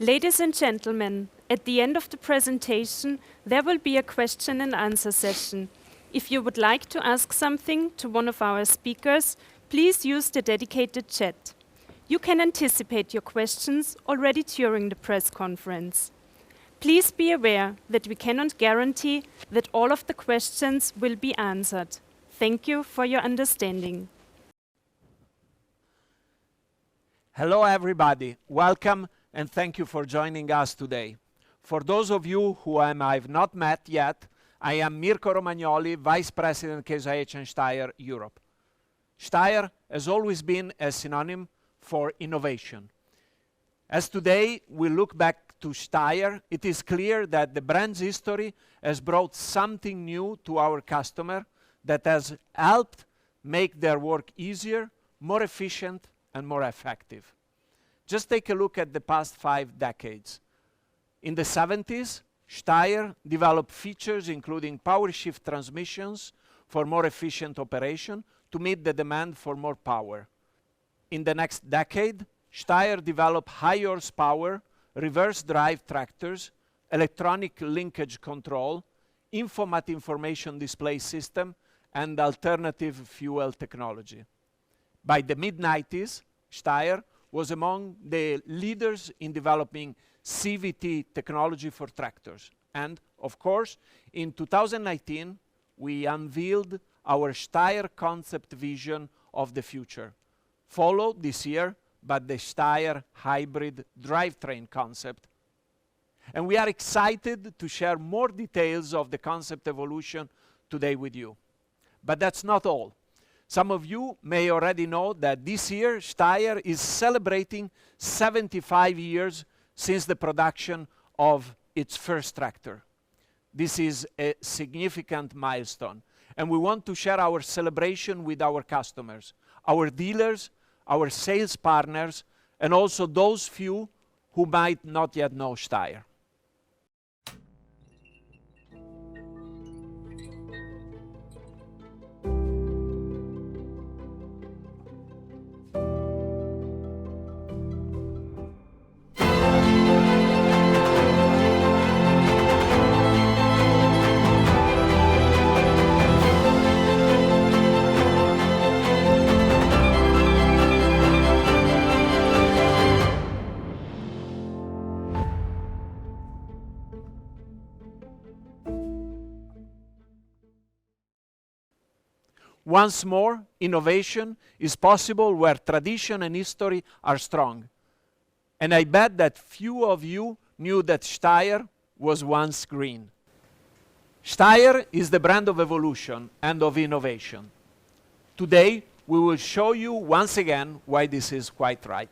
Ladies and gentlemen, at the end of the presentation, there will be a question and answer session. If you would like to ask something to one of our speakers, please use the dedicated chat. You can anticipate your questions already during the press conference. Please be aware that we cannot guarantee that all of the questions will be answered. Thank you for your understanding. Hello everybody, welcome and thank you for joining us today. For those of you who I've not met yet, I am Mirko Romagnoli, Vice President Case IH and STEYR Europe. STEYR has always been a synonym for innovation. As today we look back to STEYR, it is clear that the brand's history has brought something new to our customer that has helped make their work easier, more efficient and more effective. Just take a look at the past 5 decades. In the 70s, STEYR developed features including power shift transmissions for more efficient operation to meet the demand for more power. In the next decade, STEYR developed high horsepower, reverse drive tractors, electronic linkage control, Infomat information display system, and alternative fuel technology. By the mid-90s, STEYR was among the leaders in developing CVT technology for tractors. And, of course, in 2019, we unveiled our STEYR concept vision of the future, followed this year by the STEYR hybrid drivetrain concept. And we are excited to share more details of the concept evolution today with you. But that's not all. Some of you may already know that this year STEYR is celebrating 75 years since the production of its first tractor. This is a significant milestone, and we want to share our celebration with our customers, our dealers, our sales partners, and also those few who might not yet know STEYR. Once more, innovation is possible where tradition and history are strong. And I bet that few of you knew that STEYR was once green. STEYR is the brand of evolution and of innovation. Today, we will show you once again why this is quite right.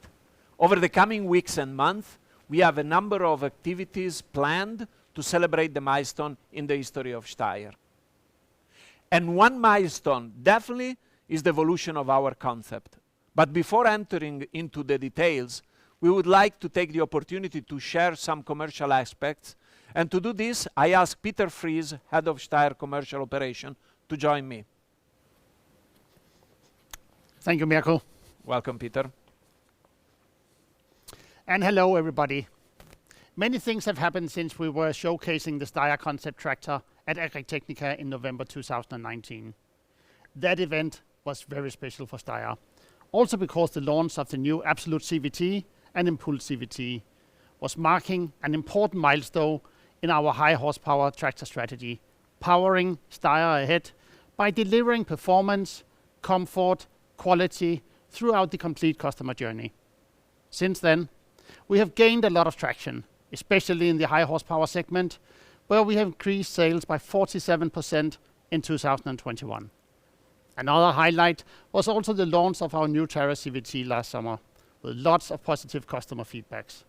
Over the coming weeks and months, we have a number of activities planned to celebrate the milestone in the history of STEYR. And one milestone definitely is the evolution of our concept. But before entering into the details, we would like to take the opportunity to share some commercial aspects. And to do this, I ask Peter Fries, Head of STEYR Commercial Operation, to join me. Thank you, Mirko. Welcome, Peter. And hello, everybody. Many things have happened since we were showcasing the STEYR concept tractor at Agritechnica in November 2019. That event was very special for STEYR, also because the launch of the new Absolute CVT and Impulse CVT was marking an important milestone in our high horsepower tractor strategy, powering STEYR ahead by delivering performance, comfort, quality throughout the complete customer journey. Since then, we have gained a lot of traction, especially in the high horsepower segment, where we have increased sales by 47% in 2021. Another highlight was also the launch of our new Terra CVT last summer, with lots of positive customer feedbacks.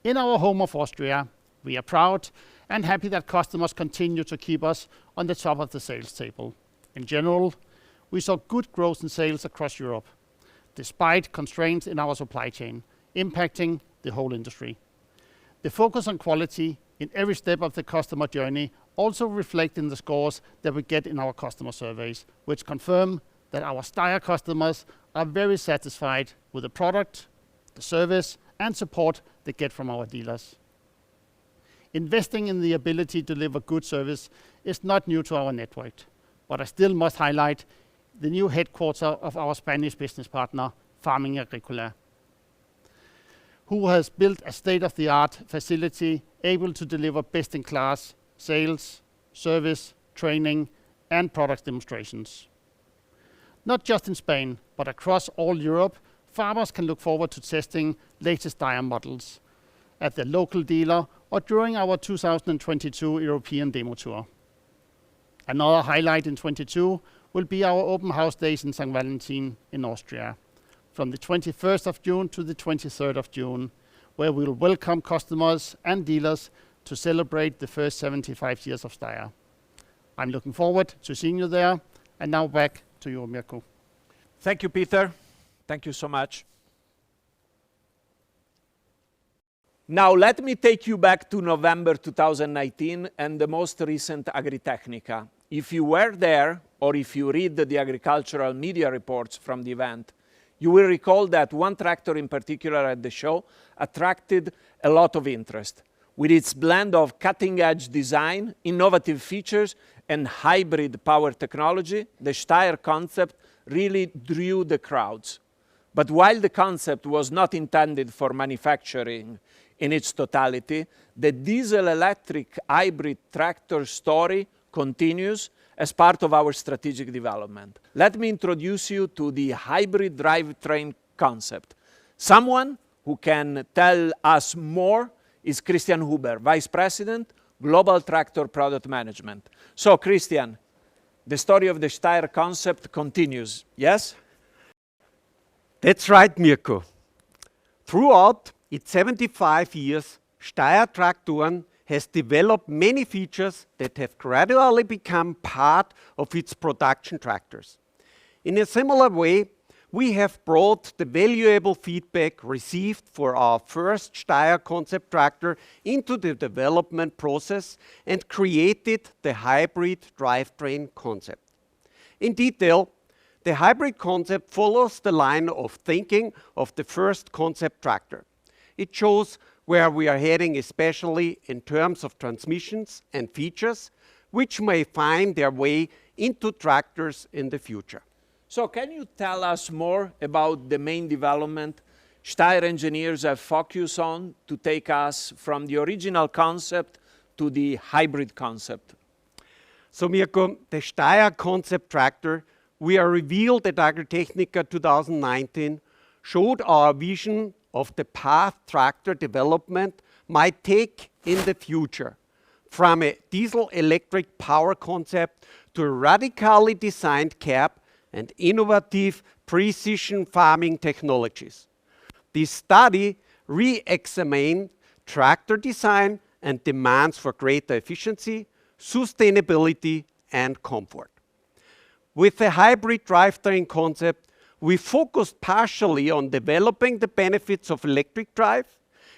In our home of Austria, we are proud and happy that customers continue to keep us on the top of the sales table. In general, we saw good growth in sales across Europe, despite constraints in our supply chain, impacting the whole industry. The focus on quality in every step of the customer journey also reflect in the scores that we get in our customer surveys, which confirm that our STEYR customers are very satisfied with the product, the service, and support they get from our dealers. Investing in the ability to deliver good service is not new to our network, but I still must highlight the new headquarters of our Spanish business partner, Farming Agricola, who has built a state-of-the-art facility able to deliver best-in-class sales, service, training, and product demonstrations. Not just in Spain, but across all Europe, farmers can look forward to testing latest STEYR models at their local dealer or during our 2022 European demo tour. Another highlight in 22 will be our open house days in St. Valentin in Austria, from the 21st of June to the 23rd of June, where we'll welcome customers and dealers to celebrate the first 75 years of STEYR. I'm looking forward to seeing you there. And now back to you, Mirko. Thank you, Peter. Thank you so much. Now let me take you back to November 2019 and the most recent Agritechnica. If you were there, or if you read the agricultural media reports from the event, you will recall that one tractor in particular at the show attracted a lot of interest. With its blend of cutting-edge design, innovative features, and hybrid power technology, the STEYR concept really drew the crowds. But while the concept was not intended for manufacturing in its totality, the diesel-electric hybrid tractor story continues as part of our strategic development. Let me introduce you to the hybrid drivetrain concept. Someone who can tell us more is Christian Huber, Vice President, Global Tractor Product Management. So, Christian, the story of the STEYR concept continues, yes? That's right, Mirko. Throughout its 75 years, STEYR Traktoren has developed many features that have gradually become part of its production tractors. In a similar way, we have brought the valuable feedback received for our first STEYR concept tractor into the development process and created the hybrid drivetrain concept. In detail, the hybrid concept follows the line of thinking of the first concept tractor. It shows where we are heading, especially in terms of transmissions and features, which may find their way into tractors in the future. So can you tell us more about the main development STEYR engineers have focused on to take us from the original concept to the hybrid concept? So Mirko, the STEYR concept tractor we are revealed at Agritechnica 2019 showed our vision of the path tractor development might take in the future, from a diesel-electric power concept to a radically designed cab and innovative precision farming technologies. This study re-examined tractor design and demands for greater efficiency, sustainability, and comfort. With the hybrid drivetrain concept, we focused partially on developing the benefits of electric drive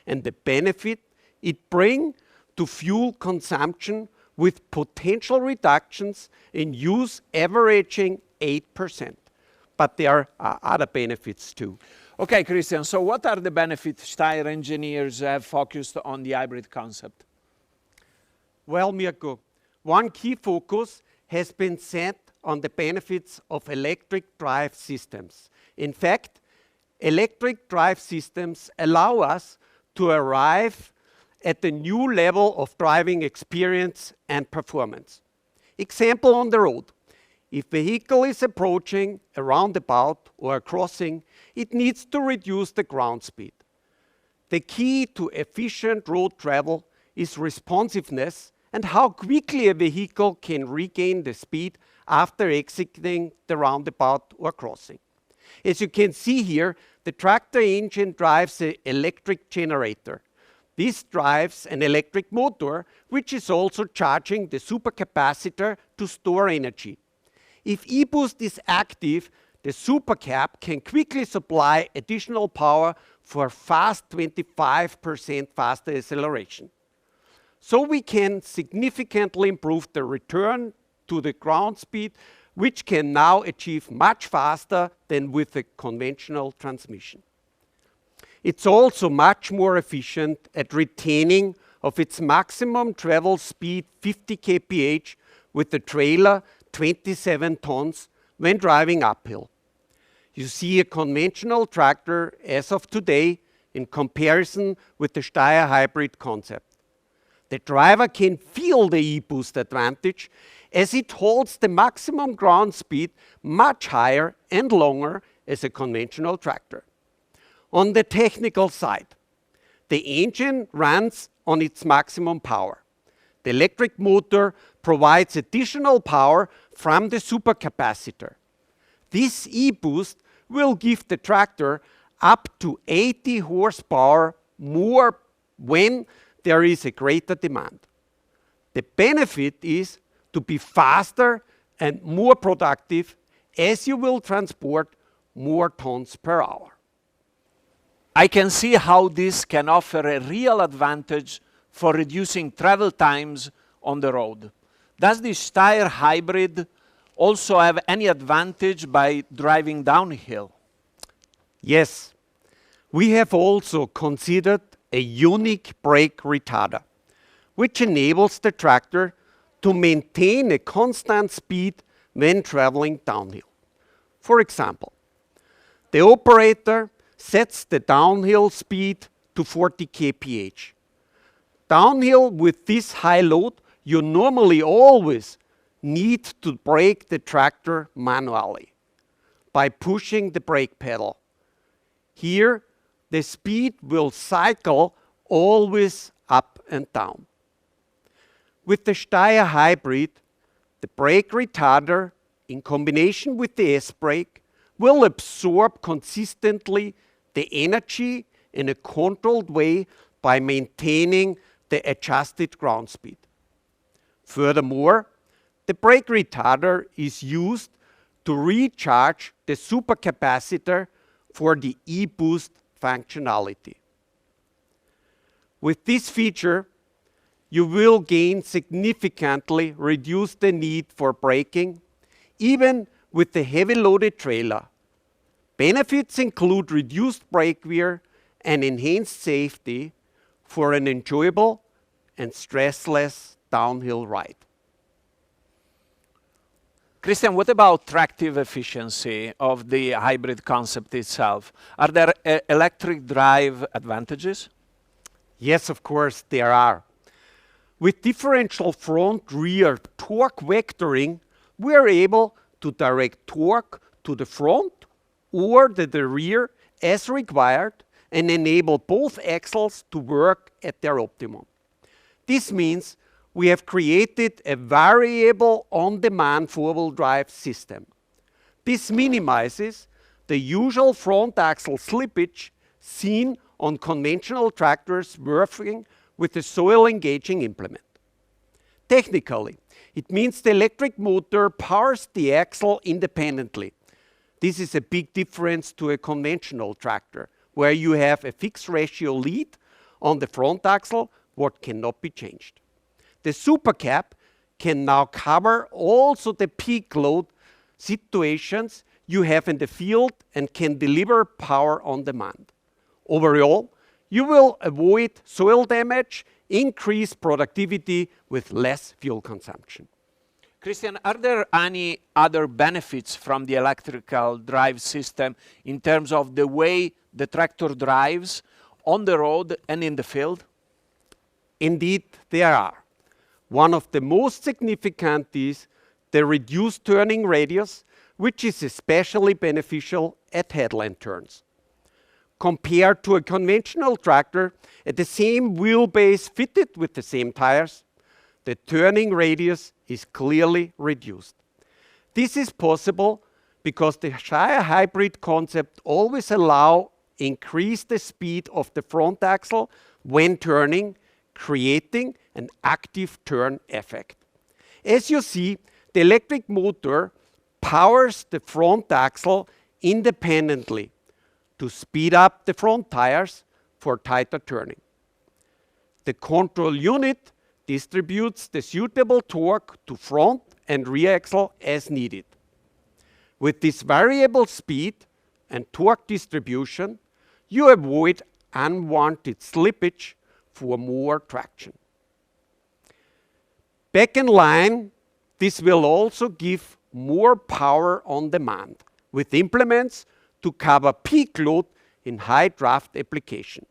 and the benefit it brings to fuel consumption with potential reductions in use averaging 8%. But there are other benefits too. Okay, Christian, so what are the benefits STEYR engineers have focused on the hybrid concept? Well, Mirko, one key focus has been set on the benefits of electric drive systems. In fact, electric drive systems allow us to arrive at a new level of driving experience and performance. Example on the road. If vehicle is approaching a roundabout or a crossing, it needs to reduce the ground speed. The key to efficient road travel is responsiveness and how quickly a vehicle can regain the speed after exiting the roundabout or crossing. As you can see here, the tractor engine drives an electric generator. This drives an electric motor, which is also charging the supercapacitor to store energy. If e-boost is active, the supercap can quickly supply additional power for fast 25% faster acceleration. So we can significantly improve the return to the ground speed, which can now achieve much faster than with the conventional transmission. It's also much more efficient at retaining of its maximum travel speed 50 kph with the trailer 27 tons when driving uphill. You see a conventional tractor as of today in comparison with the STEYR hybrid concept. The driver can feel the e-boost advantage as it holds the maximum ground speed much higher and longer as a conventional tractor. On the technical side, the engine runs on its maximum power. The electric motor provides additional power from the supercapacitor. This e-boost will give the tractor up to 80 horsepower more when there is a greater demand. The benefit is to be faster and more productive as you will transport more tons per hour. I can see how this can offer a real advantage for reducing travel times on the road. Does the STEYR hybrid also have any advantage by driving downhill? Yes, we have also considered a unique brake retarder, which enables the tractor to maintain a constant speed when traveling downhill. For example, the operator sets the downhill speed to 40 kph. Downhill with this high load, you normally always need to brake the tractor manually by pushing the brake pedal. Here, the speed will cycle always up and down. With the STEYR hybrid, the brake retarder, in combination with the S-brake, will absorb consistently the energy in a controlled way by maintaining the adjusted ground speed. Furthermore, the brake retarder is used to recharge the supercapacitor for the e-boost functionality. With this feature, you will gain significantly reduce the need for braking, even with the heavy loaded trailer. Benefits include reduced brake wear and enhanced safety for an enjoyable and stressless downhill ride. Christian, what about tractive efficiency of the hybrid concept itself? Are there electric drive advantages? Yes, of course, there are. With differential front-rear torque vectoring, we are able to direct torque to the front or the rear as required and enable both axles to work at their optimum. This means we have created a variable on-demand four-wheel drive system. This minimizes the usual front axle slippage seen on conventional tractors working with a soil engaging implement. Technically, it means the electric motor powers the axle independently. This is a big difference to a conventional tractor, where you have a fixed ratio lead on the front axle, what cannot be changed. The supercap can now cover also the peak load situations you have in the field and can deliver power on demand. Overall, you will avoid soil damage, increase productivity with less fuel consumption. Christian, are there any other benefits from the electrical drive system in terms of the way the tractor drives on the road and in the field? Indeed, there are. One of the most significant is the reduced turning radius, which is especially beneficial at headland turns. Compared to a conventional tractor at the same wheelbase fitted with the same tires, the turning radius is clearly reduced. This is possible because the STEYR hybrid concept always allows increase the speed of the front axle when turning, creating an active turn effect. As you see, the electric motor powers the front axle independently to speed up the front tires for tighter turning. The control unit distributes the suitable torque to front and rear axle as needed. With this variable speed and torque distribution, you avoid unwanted slippage for more traction. Back in line, this will also give more power on demand with implements to cover peak load in high draft application.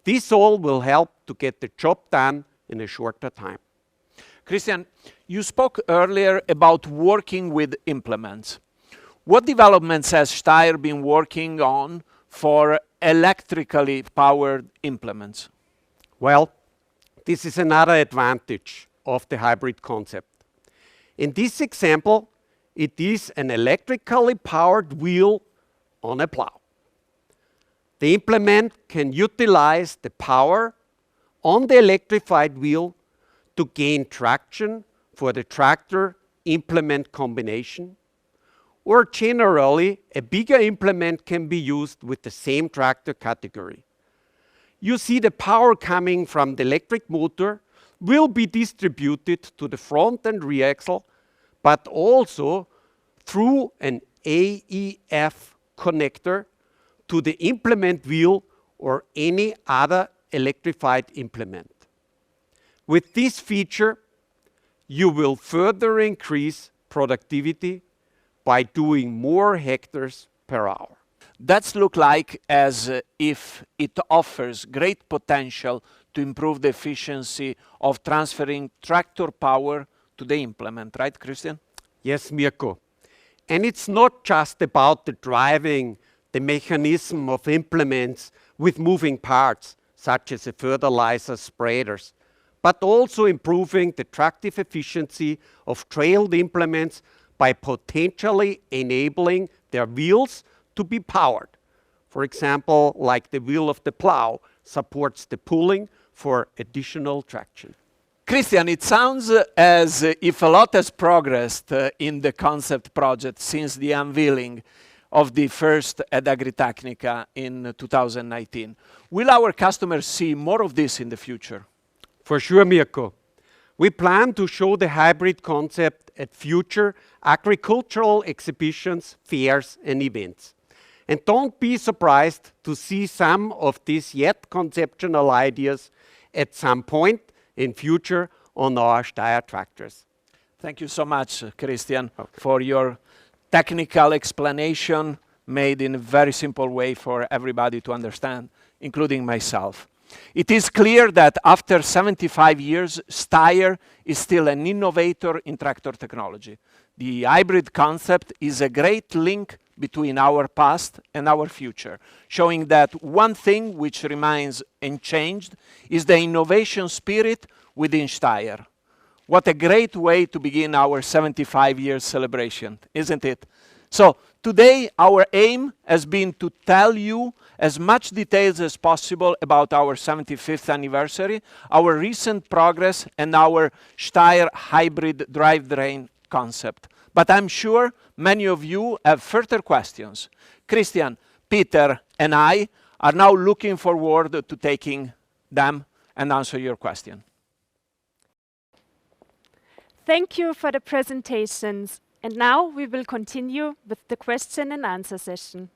This all will help to get the job done in a shorter time. Christian, you spoke earlier about working with implements. What developments has STEYR been working on for electrically powered implements? Well, this is another advantage of the hybrid concept. In this example, it is an electrically powered wheel on a plow. The implement can utilize the power on the electrified wheel to gain traction for the tractor implement combination, or generally, a bigger implement can be used with the same tractor category. You see the power coming from the electric motor will be distributed to the front and rear axle, but also through an AEF connector to the implement wheel or any other electrified implement. With this feature, you will further increase productivity by doing more hectares per hour. That's look like as if it offers great potential to improve the efficiency of transferring tractor power to the implement, right, Christian? Yes, Mirko. And it's not just about the driving the mechanism of implements with moving parts, such as the fertilizer spreaders, but also improving the tractive efficiency of trailed implements by potentially enabling their wheels to be powered. For example, like the wheel of the plow supports the pulling for additional traction. Christian, it sounds as if a lot has progressed in the concept project since the unveiling of the first at Agritechnica in 2019. Will our customers see more of this in the future? For sure, Mirko. We plan to show the hybrid concept at future agricultural exhibitions, fairs, and events. And don't be surprised to see some of these yet conceptual ideas at some point in future on our STEYR tractors. Thank you so much, Christian, for your technical explanation made in a very simple way for everybody to understand, including myself. It is clear that after 75 years, STEYR is still an innovator in tractor technology. The hybrid concept is a great link between our past and our future, showing that one thing which remains unchanged is the innovation spirit within STEYR. What a great way to begin our 75-year celebration, isn't it? So today our aim has been to tell you as much details as possible about our 75th anniversary, our recent progress, and our STEYR hybrid drivetrain concept. But I'm sure many of you have further questions. Christian, Peter, and I are now looking forward to taking them and answer your question. Thank you for the presentations. And now we will continue with the question and answer session.